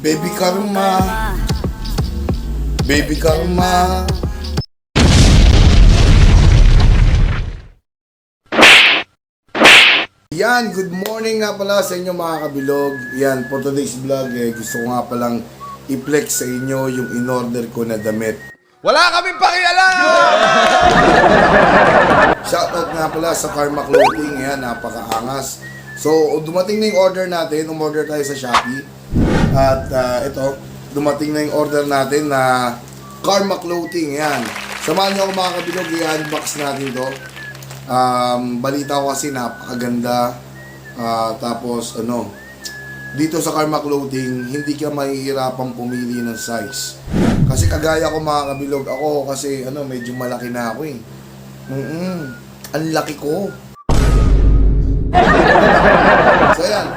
Baby Karma, Baby Karma. Yan, good morning nga pala sa inyo mga kabilog. Yan, for today's vlog, gusto ko nga palang i-flex sa inyo yung in-order ko na damit. Wala kaming pakialam! Shoutout nga pala sa Karma Clothing, yan, napakaangas. So, dumating na yung order natin, umorder tayo sa Shopee. At ito, dumating na yung order natin na Karma Clothing, yan. Samahan nyo ako mga kabilog, i-unbox natin to. Balita ko kasi napakaganda. Tapos dito sa Karma Clothing, hindi ka mahihirapang pumili ng size. Kasi kagaya ko mga kabilog, ako kasi medyo malaki na ako eh. Ang laki ko. So yan.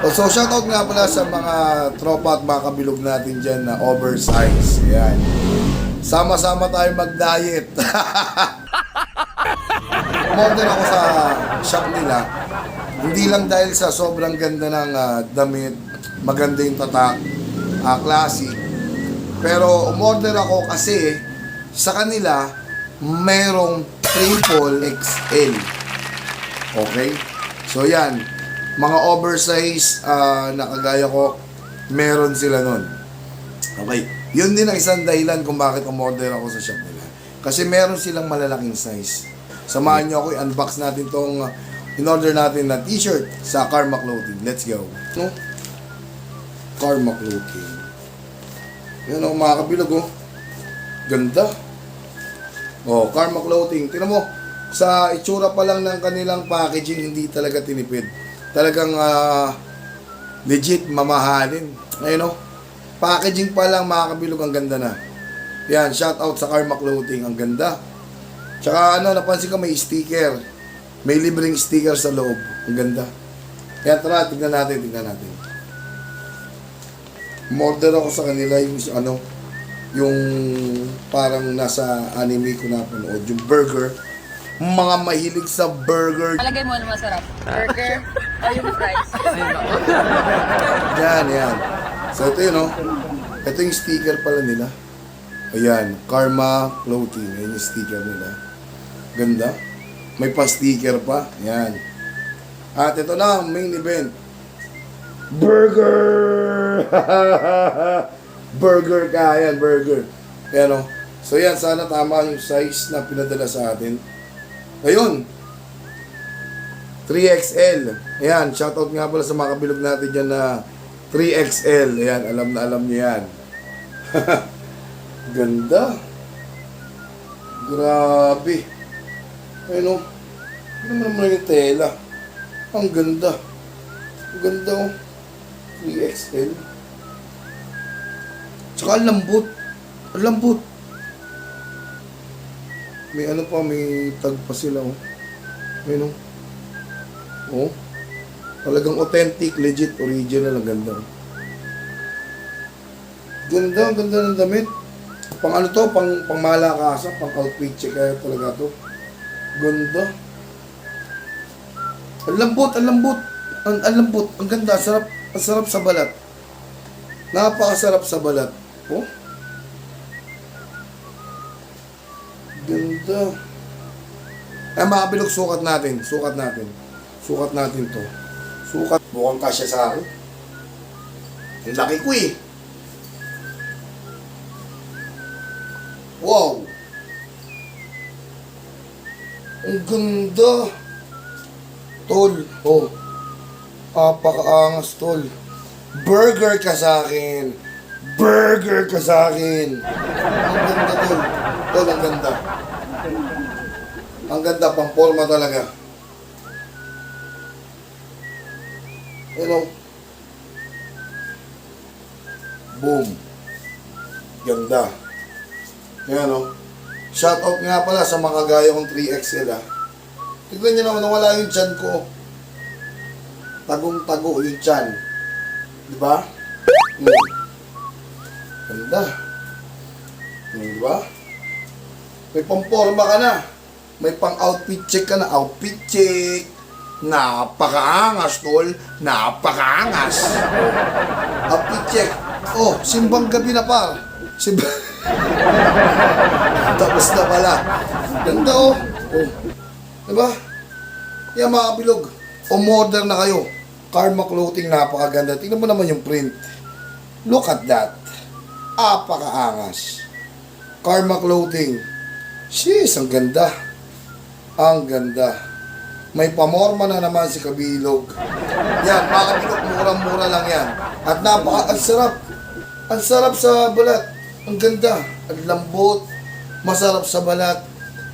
So shoutout nga pala sa mga tropa at mga kabilog natin dyan na oversize. Yan. Sama-sama tayo mag-diet. Umorder ako sa shop nila. Hindi lang dahil sa sobrang ganda ng damit, maganda yung tatak, classic. Pero umorder ako kasi sa kanila merong triple XL. Okay? So yan, mga oversize na kagaya ko, meron sila nun. Okay? Yun din ang isang dahilan kung bakit umorder ako sa shop nila. Kasi meron silang malalaking size. Samahan nyo ako, i-unbox natin tong in-order natin na t-shirt sa Karma Clothing. Let's go. No? Karma Clothing. Yan o, mga kabilog o. Ganda. O, Karma Clothing. Tingnan mo, sa itsura pa lang ng kanilang packaging, hindi talaga tinipid. Talagang legit mamahalin. Ayun o. Packaging pa lang, mga kabilog, ang ganda na. Yan, shout out sa Karma Clothing. Ang ganda. Tsaka napansin ko may sticker. May libreng sticker sa loob. Ang ganda. Kaya tara, tignan natin. Order ako sa kanila yung parang nasa anime ko napanood, yung burger. Mga mahilig sa burger. Palagay mo ano masarap? Burger o yung fries? Yan. So ito yun, ito yung sticker pala nila. Ayan, Karma Clothing. Ayan yung sticker nila. Ganda. May pa-sticker pa. Ayan. At ito na, main event. Burger! Burger ka. Ayan, burger. Ayan o. So yan, sana tama yung size na pinadala sa atin. Ayun. 3XL. Ayan, shoutout nga pala sa mga kabilog natin dyan na 3XL. Ayan, alam na alam niyo yan. Ganda. Grabe. Ayun o. Ano naman yung tela. Ang ganda. Ang ganda o. 3XL. Tsaka ang lambot. Ang lambot. May may tag pa sila o. Ayun o. O. Talagang authentic, legit, original. Ang ganda o. Ganda, ang ganda ng damit. Pang to, pang malakasan, pang outfit check kaya talaga to. Ganda. Ang lambot. Ang ganda, ang sarap sa balat. Napakasarap sa balat. Oh. Ganda. Ay mga kabilog, sukat natin to. Sukat. Mukhang kasya sa akin. Ang laki ko eh. Wow! Ang ganda! Tol, oh. Apakaangas, tol. Burger ka sa akin! Burger ka sa akin! Ang ganda, tol. Tol, ang ganda. Ang ganda, pang forma talaga. Boom. Ganda. Ayan o. Shoutout nga pala sa mga gaya kong 3XL ah. Tignan nyo naman, nawala yung tiyan ko. Tagong-tago yung tiyan. Diba? Ganda. Diba? May pang-forma ka na. May pang-outfit check ka na. Outfit check. Napakaangas, tol. Napakaangas. Outfit check. Oh, simbang gabi na par. Tapos na pala. Ganda oh. Oh. Diba? Yan mga kabilog. Umorder na kayo. Karma Clothing, napakaganda. Tingnan mo naman yung print. Look at that. Apakaangas. Karma Clothing. Sheesh, ang ganda. Ang ganda. May pamorma na naman si Kabilog. Yan, mga kabilog, murang-mura lang yan. At ang sarap. Ang sarap sa balat. Ang ganda. Ang lambot. Masarap sa balat.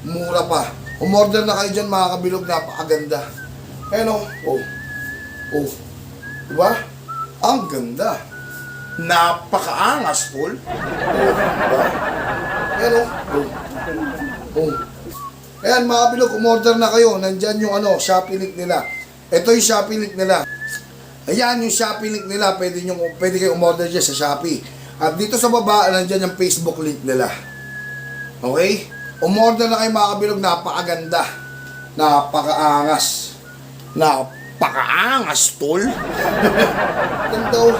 Mura pa. Umorder na kayo dyan, mga kabilog. Napakaganda. Ayan o. Oh. Oh. Diba? Ang ganda. Napakaangas, Paul. Oh. Diba? Ayan o. Oh. Oh. Ayan, mga kabilog, umorder na kayo. Nandyan yung Shopee link nila. Ito yung Shopee link nila. Ayan yung Shopee link nila. Pwede kayo umorder dyan sa Shopee. At dito sa baba, nandyan yung Facebook link nila. Okay? Umorder na kayo, mga kabilog. Napakaganda. Napakaangas. Napakaangas, tol. Ganda oh.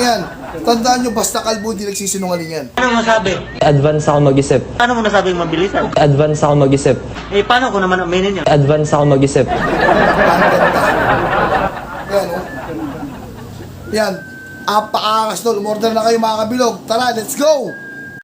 Ayan. Tandaan nyo, basta kalbo, di nagsisinungaling yan. Ano masabi? Advance ako mag-isip. Paano mo nasabing mabilisan? Advance ako mag-isip. Eh, paano ko naman aminin yun? Advance ako mag-isip. Ang ganda. Yan, oh. Yan. Apakaangas, tol. Umorder na kayo, mga kabilog. Tara, let's go!